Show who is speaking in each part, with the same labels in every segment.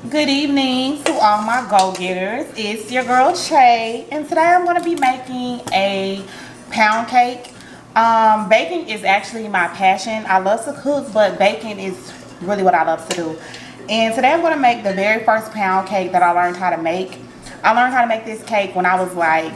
Speaker 1: Good evening to all my go-getters. It's your girl Che, and today I'm going to be making a pound cake. Baking is actually my passion. I love to cook, but baking is really what I love to do. And today I'm going to make the very first pound cake that I learned how to make. I learned how to make this cake when I was like,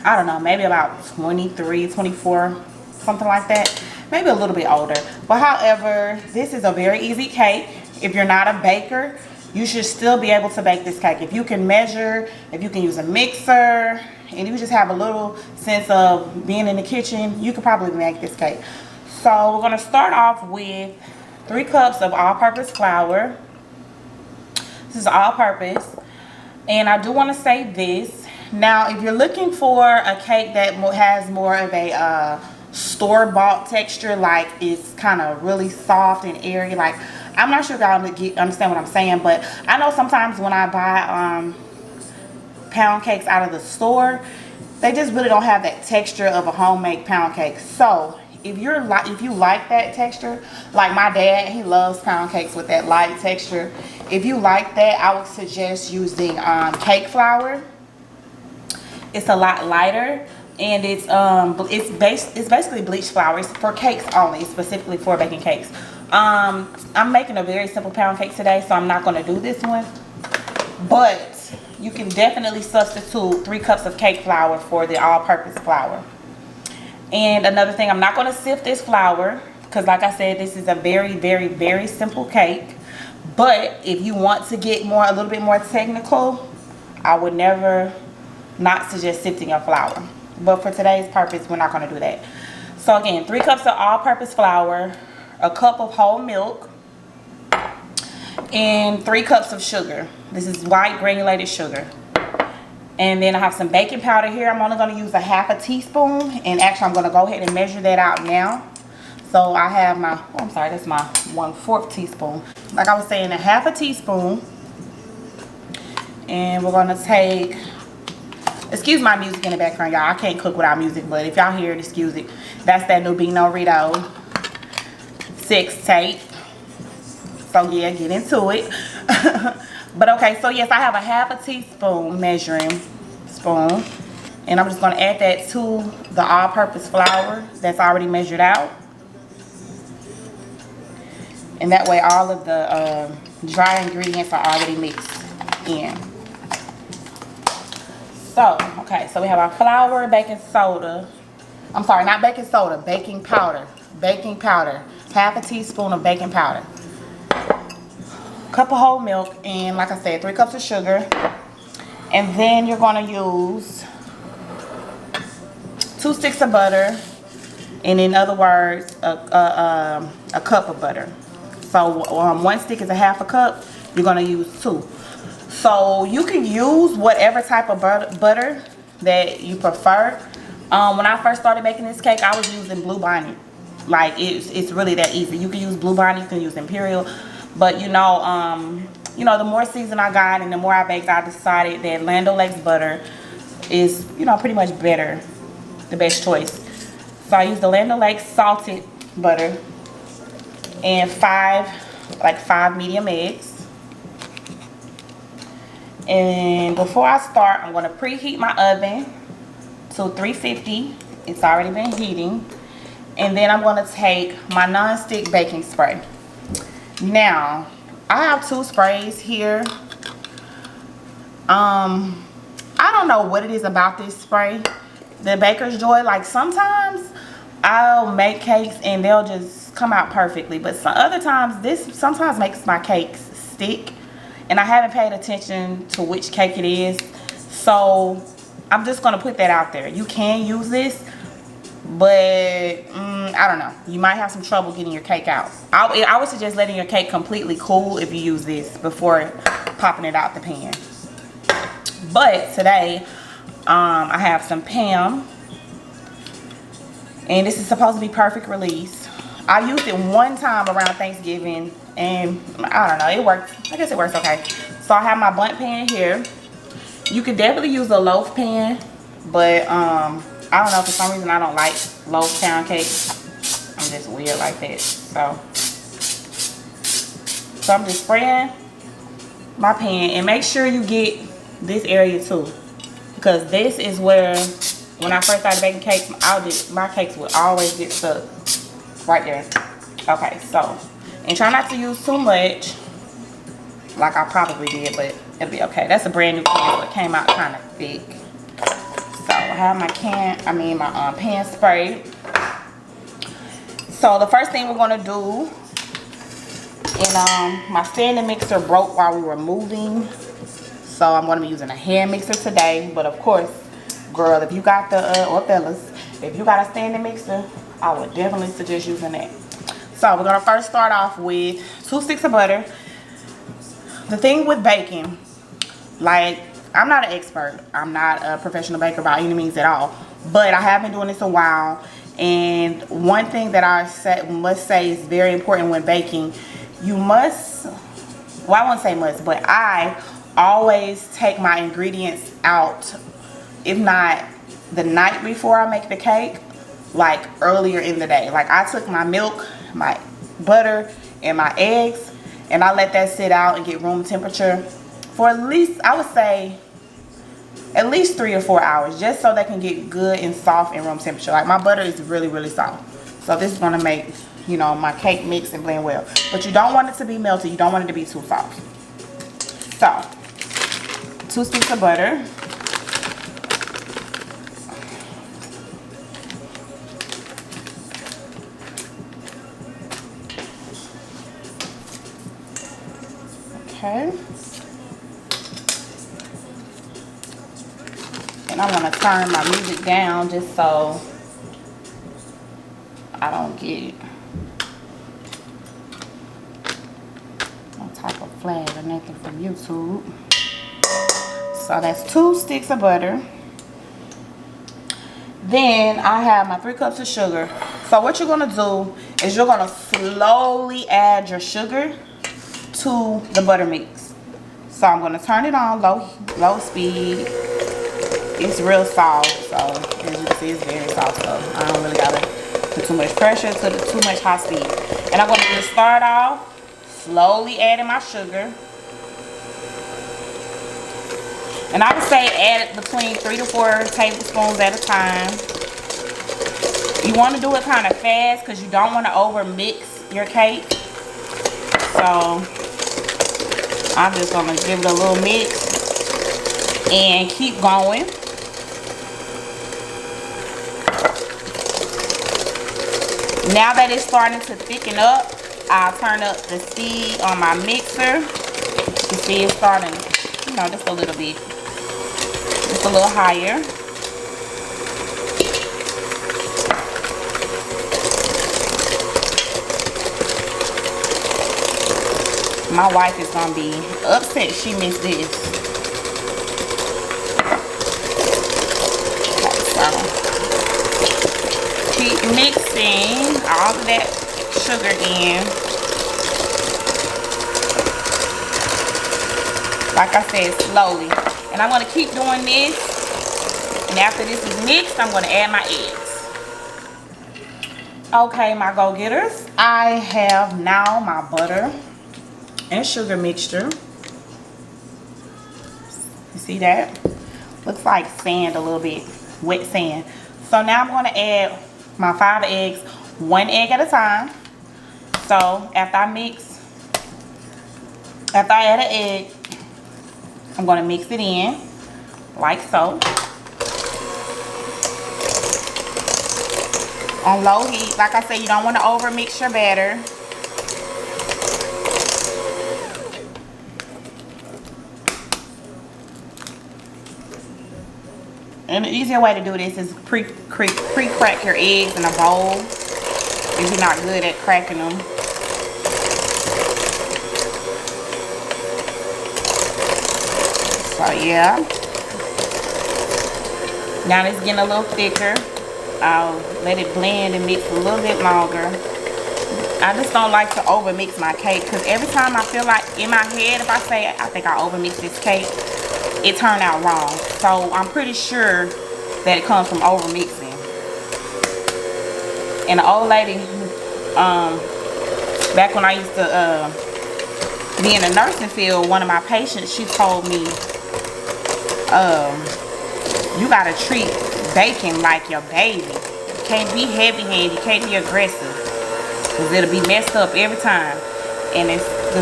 Speaker 1: I don't know, maybe about 23, 24, something like that. Maybe a little bit older. But however, this is a very easy cake. If you're not a baker, you should still be able to bake this cake. If you can measure, if you can use a mixer, and you just have a little sense of being in the kitchen, you could probably make this cake. So we're going to start off with 3 cups of all-purpose flour. This is all-purpose. And I do want to say this. Now, if you're looking for a cake that has more of a store-bought texture, like it's kind of really soft and airy, like I'm not sure if y'all understand what I'm saying, but I know sometimes when I buy pound cakes out of the store, they just really don't have that texture of a homemade pound cake. So if you like that texture, like my dad, he loves pound cakes with that light texture. If you like that, I would suggest using cake flour. It's a lot lighter, and it's basically bleached flour. It's for cakes only, specifically for baking cakes. I'm making a very simple pound cake today, so I'm not going to do this one. But you can definitely substitute 3 cups of cake flour for the all-purpose flour. And another thing, I'm not going to sift this flour because, like I said, this is a very, very, very simple cake. But if you want to get a little bit more technical, I would never not suggest sifting your flour. But for today's purpose, we're not going to do that. So again, 3 cups of all-purpose flour, a cup of whole milk, and 3 cups of sugar. This is white granulated sugar. And then I have some baking powder here. I'm only going to use a half a teaspoon. And actually, I'm going to go ahead and measure that out now. So I have my, oh, I'm sorry, that's my 1/4 teaspoon. Like I was saying, a half a teaspoon. And we're going to take, excuse my music in the background, y'all. I can't cook without music, but if y'all hear it, excuse it. That's that Nubino Rito sex tape. So yeah, get into it. But okay, so yes, I have a half a teaspoon measuring spoon, and I'm just going to add that to the all-purpose flour that's already measured out, and that way all of the dry ingredients are already mixed in. So okay, so we have our flour, baking soda, I'm sorry, not baking soda, baking powder, half a teaspoon of baking powder, cup of whole milk, and like I said, 3 cups of sugar. And then you're going to use 2 sticks of butter, and in other words, a cup of butter. So 1 stick is a half a cup. You're going to use 2. So you can use whatever type of butter that you prefer. When I first started making this cake, I was using Blue Bonnet. Like it's really that easy. You can use Blue Bonnet, you can use Imperial. But you know, the more seasoned I got and the more I baked, I decided that Land O'Lakes butter is, pretty much better, the best choice. So I used the Land O'Lakes salted butter and 5 medium eggs. And before I start, I'm going to preheat my oven to 350. It's already been heating. And then I'm going to take my non-stick baking spray. Now, I have 2 sprays here. I don't know what it is about this spray, the Baker's Joy. Like sometimes I'll make cakes and they'll just come out perfectly, but some other times this sometimes makes my cakes stick, and I haven't paid attention to which cake it is. So I'm just gonna put that out there. You can use this, but I don't know, you might have some trouble getting your cake out. I would suggest letting your cake completely cool if you use this before popping it out the pan. But today I have some Pam, and this is supposed to be perfect release. I used it one time around Thanksgiving, and I don't know, it worked. I guess it works okay. So I have my bundt pan here. You could definitely use a loaf pan, but I don't know, for some reason I don't like loaf pound cakes. I'm just weird like that. So I'm just spraying my pan, and make sure you get this area too, because this is where, when I first started baking cakes, my cakes would always get stuck right there. Okay, so, and try not to use too much, like I probably did, but it'll be okay. That's a brand new pan, so it came out kind of thick. So I have my my pan sprayed. So the first thing we're gonna do, and my standing mixer broke while we were moving, so I'm gonna be using a hand mixer today. But of course, girl, if you got the or fellas, if you got a standing mixer, I would definitely suggest using that. So we're gonna first start off with 2 sticks of butter. The thing with baking, like, I'm not an expert, I'm not a professional baker by any means at all, but I have been doing this a while. And one thing that I must say is very important when baking, you must, well, I won't say must, but I always take my ingredients out, if not the night before I make the cake, like earlier in the day. Like, I took my milk, my butter, and my eggs, and I let that sit out and get room temperature for at least, I would say, at least 3 or 4 hours, just so they can get good and soft in room temperature. Like, my butter is really, really soft. So this is going to make, you know, my cake mix and blend well. But you don't want it to be melted. You don't want it to be too soft. So, 2 sticks of butter. Okay. And I'm going to turn my music down just so I don't get no type of flag or nothing from YouTube. So that's 2 sticks of butter. Then I have my 3 cups of sugar. So what you're going to do is you're going to slowly add your sugar to the butter mix. So I'm going to turn it on low speed. It's real soft, so as you can see, it's very soft, so I don't really gotta put too much pressure to too much high speed. And I'm going to just start off slowly adding my sugar. And I would say add it between 3 to 4 tablespoons at a time. You want to do it kind of fast because you don't want to over mix your cake. So I'm just going to give it a little mix and keep going. Now that it's starting to thicken up, I'll turn up the speed on my mixer. You see it's starting, you know, just a little bit. Just a little higher. My wife is going to be upset she missed this. Okay, so keep mixing all of that sugar in. Like I said, slowly. And I'm going to keep doing this. And after this is mixed, I'm going to add my eggs. Okay, my go-getters. I have now my butter and sugar mixture. You see that? Looks like sand a little bit. Wet sand. So now I'm going to add my 5 eggs, 1 egg at a time. So after I add an egg, I'm going to mix it in like so. On low heat. Like I said, you don't want to over mix your batter. And the easier way to do this is pre-crack your eggs in a bowl if you're not good at cracking them. So yeah. Now it's getting a little thicker. I'll let it blend and mix a little bit longer. I just don't like to over mix my cake because every time I feel like in my head, if I say I think I over mixed this cake, it turned out wrong. So I'm pretty sure that it comes from over mixing. And the old lady, back when I used to being a nursing field, one of my patients, she told me, you gotta treat baking like your baby. You can't be heavy-handed, you can't be aggressive, because it'll be messed up every time. And as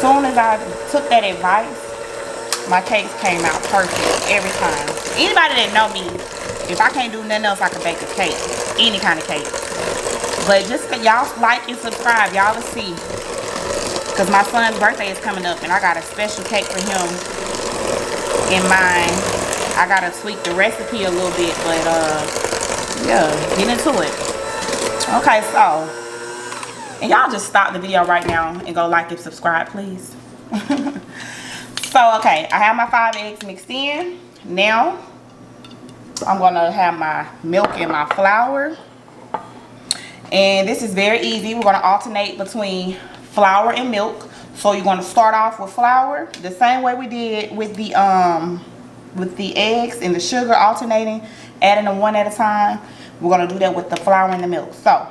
Speaker 1: soon as I took that advice, my cakes came out perfect every time. Anybody that know me, if I can't do nothing else, I can bake a cake, any kind of cake. But just y'all like and subscribe, y'all will see. Because my son's birthday is coming up and I got a special cake for him in mind. I gotta tweak the recipe a little bit, but yeah, get into it. Okay, so, and y'all just stop the video right now and go like and subscribe, please. So, okay, I have my 5 eggs mixed in. Now, I'm gonna have my milk and my flour. And this is very easy. We're gonna alternate between flour and milk. So you're gonna start off with flour, the same way we did with the eggs and the sugar, alternating, adding them one at a time. We're gonna do that with the flour and the milk. So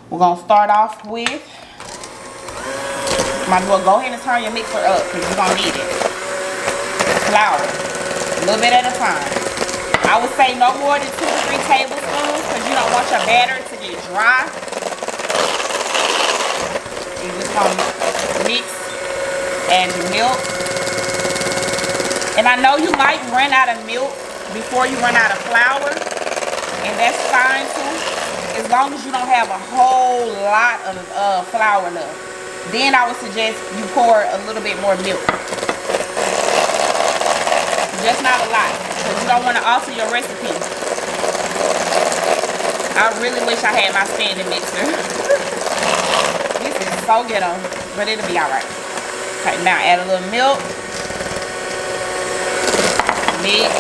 Speaker 1: we're gonna start off with, might as well go ahead and turn your mixer up because you're gonna need it. Flour, a little bit at a time. I would say no more than 2 to 3 tablespoons because you don't want your batter to get dry. You're just gonna mix, add your milk. And I know you might run out of milk before you run out of flour, and that's fine too, as long as you don't have a whole lot of flour left. Then I would suggest you pour a little bit more milk. Just not a lot, because you don't want to alter your recipe. I really wish I had my standing mixer. This is so ghetto, but it'll be alright. Okay, now add a little milk. Mix.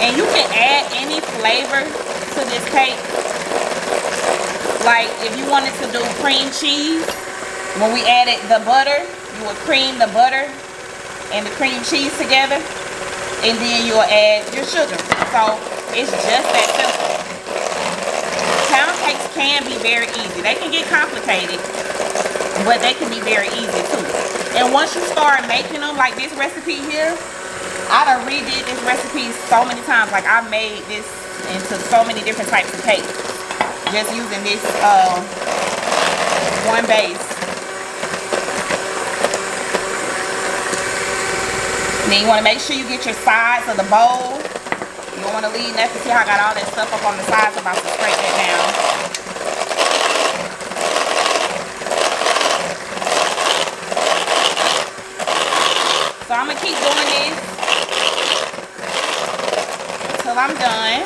Speaker 1: And you can add any flavor to this cake. Like if you wanted to do cream cheese, when we added the butter, you would cream the butter and the cream cheese together, and then you'll add your sugar. So it's just that simple. Pound cakes can be very easy. They can get complicated, but they can be very easy too. And once you start making them, like this recipe here, I done redid this recipe so many times. Like I made this into so many different types of cakes, just using this one base. And then you want to make sure you get your sides of the bowl. You don't want to leave nothing. See how I got all that stuff up on the sides? I'm about to scrape that down. So I'm going to keep doing this until I'm done.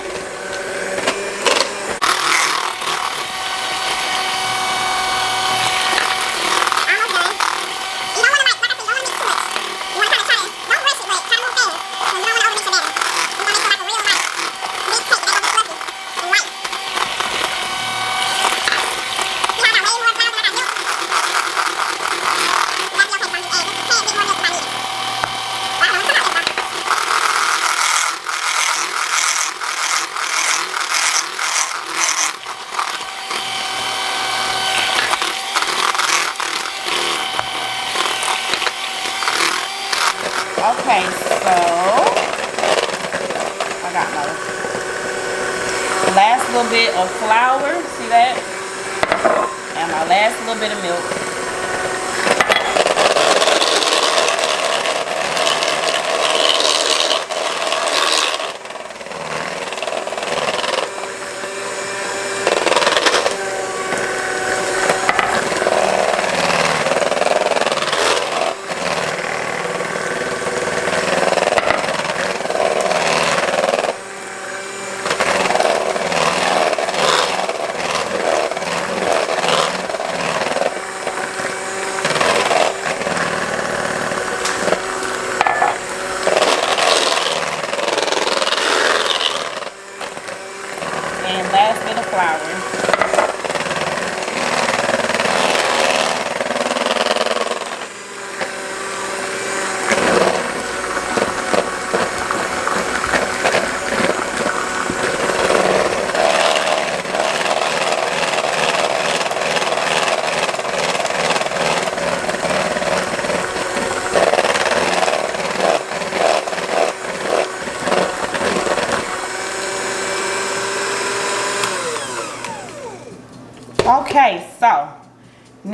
Speaker 1: Okay, so I got my last little bit of flour, see that? And my last little bit of milk.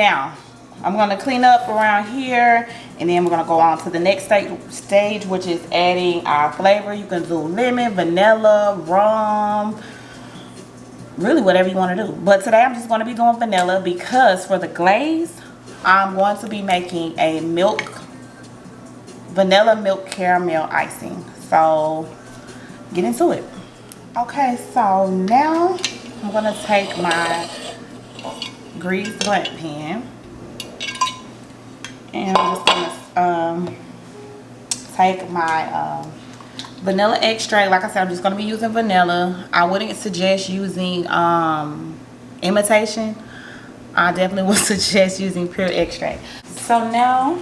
Speaker 1: now I'm gonna clean up around here, and then we're gonna go on to the next stage, which is adding our flavor. You can do lemon, vanilla, rum, really whatever you want to do. But today I'm just going to be doing vanilla, because for the glaze I'm going to be making a vanilla milk caramel icing. So get into it. Okay, so now I'm going to take my greased blunt pan, and I'm just going to take my vanilla extract. Like I said, I'm just going to be using vanilla. I wouldn't suggest using imitation. I definitely would suggest using pure extract. So now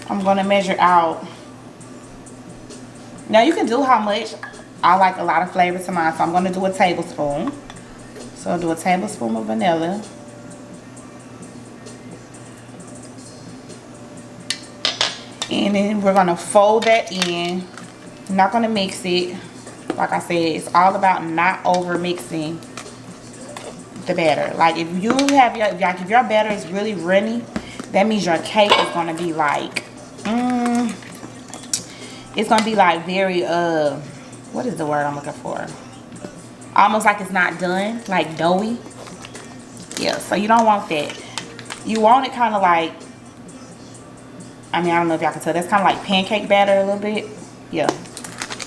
Speaker 1: I'm going to measure out. Now you can do how much. I like a lot of flavor to mine, so I'm going to do a tablespoon. So I'll do a tablespoon of vanilla. And then we're going to fold that in. I'm not going to mix it. Like I said, it's all about not over mixing the batter. Like if you have if your batter is really runny, that means your cake is going to be like it's going to be like very what is the word I'm looking for? Almost like it's not done, like doughy. Yeah, so you don't want that. You want it kind of like, I mean, I don't know if y'all can tell, that's kind of like pancake batter a little bit. Yeah,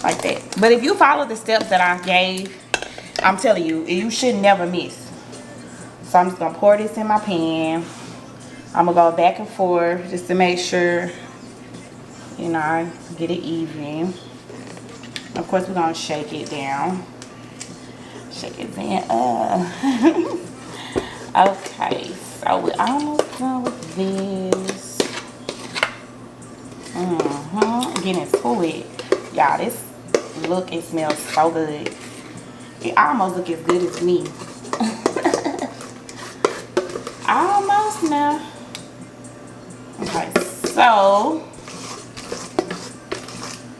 Speaker 1: like that. But if you follow the steps that I gave, I'm telling you, you should never miss. So I'm just going to pour this in my pan. I'm going to go back and forth just to make sure, you know, I get it even. Of course, we're going to shake it down. Shake it down. Okay, so we're almost done with this. Getting into it. Y'all, this look and smells so good. It almost looks as good as me. Almost now. Okay, so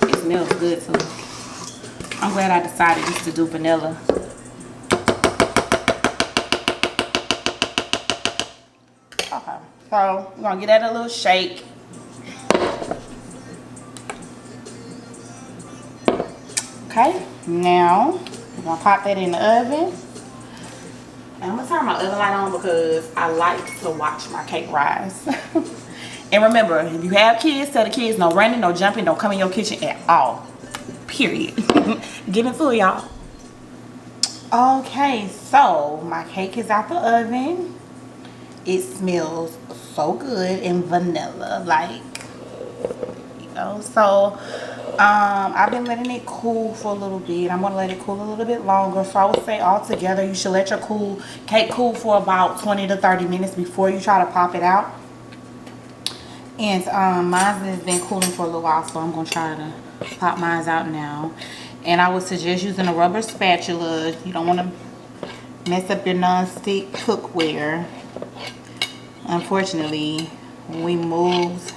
Speaker 1: it smells good too. I'm glad I decided just to do vanilla. Okay, so we're gonna give that a little shake. Okay, now we're gonna pop that in the oven. And I'm gonna turn my oven light on because I like to watch my cake rise. And remember, if you have kids, tell the kids no running, no jumping, don't come in your kitchen at all. Period. Get into it, y'all. Okay, so my cake is out the oven. It smells so good in vanilla, like, you know. So I've been letting it cool for a little bit. I'm gonna let it cool a little bit longer. So I would say altogether you should let your cake cool for about 20 to 30 minutes before you try to pop it out. And mine has been cooling for a little while, so I'm gonna try to pop mine out now. And I would suggest using a rubber spatula. You don't want to mess up your non-stick cookware. Unfortunately, when we moved,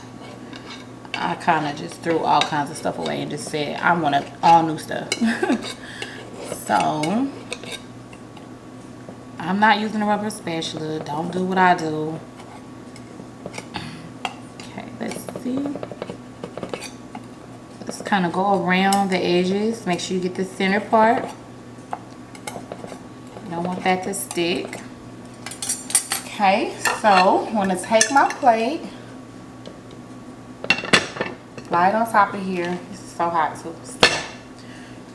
Speaker 1: I kind of just threw all kinds of stuff away and just said I want all new stuff. So I'm not using a rubber spatula. Don't do what I do. Okay, let's see. Just kind of go around the edges. Make sure you get the center part. You don't want that to stick. Okay, so I'm going to take my plate, lie it on top of here. This is so hot too.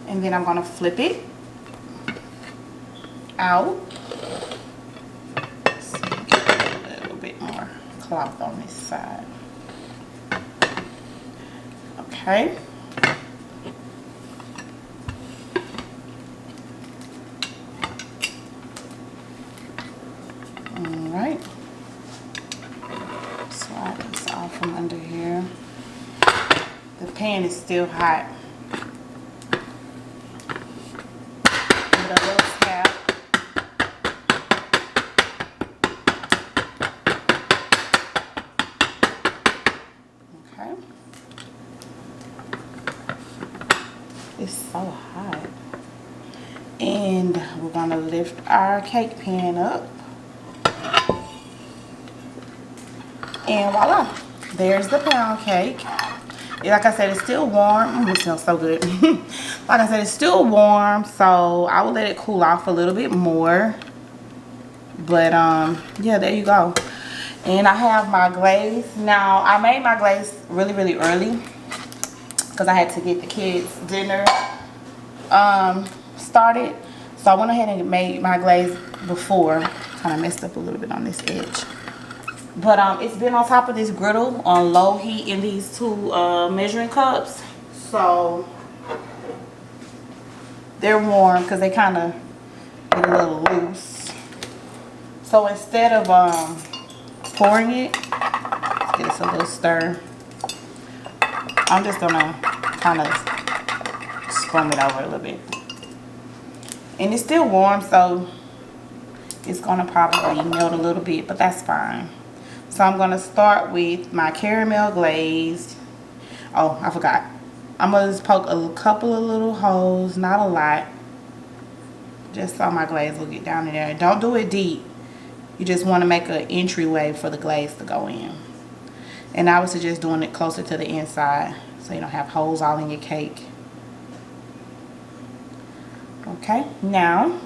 Speaker 1: And then I'm going to flip it out. Let's see, get a little bit more cloth on this side. Okay. Alright. Slide this off from under here. The pan is still hot. Give it a little tap. Okay. It's so hot. And we're going to lift our cake pan up. And voila, there's the pound cake. Like I said, it's still warm. It smells so good. Like I said, it's still warm, so I will let it cool off a little bit more. But yeah, there you go. And I have my glaze. Now I made my glaze really early because I had to get the kids dinner started. So I went ahead and made my glaze before. Kind of messed up a little bit on this edge. But it's been on top of this griddle on low heat in these two measuring cups. So they're warm because they kind of get a little loose. So instead of pouring it, let's get us a little stir. I'm just gonna kind of scrum it over a little bit. And it's still warm, so it's gonna probably melt a little bit, but that's fine. So I'm gonna start with my caramel glaze. Oh, I forgot. I'm gonna just poke a couple of little holes, not a lot, just so my glaze will get down in there. Don't do it deep. You just want to make an entryway for the glaze to go in. And I would suggest doing it closer to the inside so you don't have holes all in your cake. Okay, now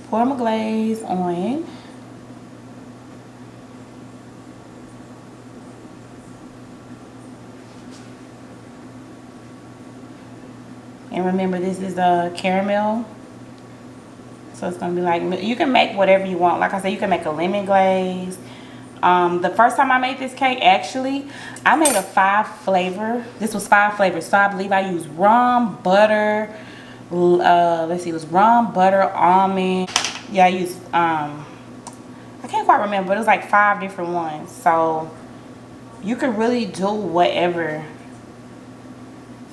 Speaker 1: pour my glaze on. And remember, this is a caramel. So it's going to be like, you can make whatever you want. Like I said, you can make a lemon glaze. The first time I made this cake, actually, I made a 5 flavor. This was 5 flavors. So I believe I used rum, butter. Let's see, it was rum, butter, almond. Yeah, I used, I can't quite remember, but it was like 5 different ones. So you can really do whatever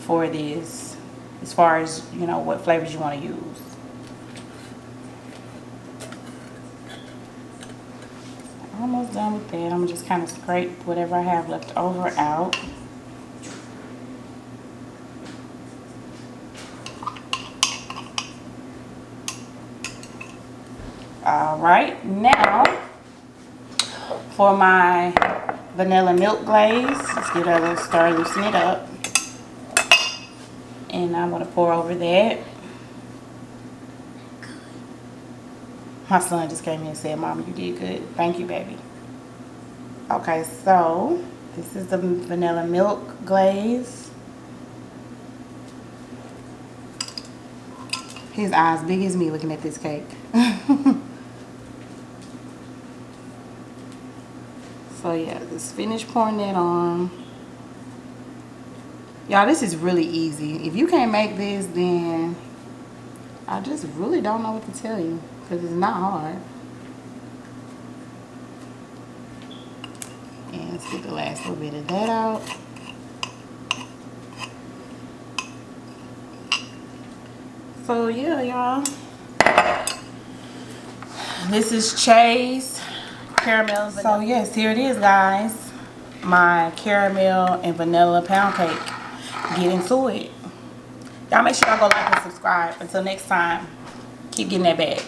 Speaker 1: for this, as far as, you know, what flavors you want to use. Almost done with that. I'm gonna just kind of scrape whatever I have left over out. All right, now for my vanilla milk glaze, let's give that a little stir, loosen it up. And I'm gonna pour over that. My son just came in and said, "Mama, you did good. Thank you, baby." Okay, so this is the vanilla milk glaze. His eyes big as me looking at this cake. So yeah, just finish pouring that on. Y'all, this is really easy. If you can't make this, then I just really don't know what to tell you, because it's not hard. And let's get the last little bit of that out. So yeah, y'all, this is Chase caramel. So yes, here it is, guys. My caramel and vanilla pound cake. Get into it. Y'all make sure y'all go like and subscribe. Until next time, keep getting that bag.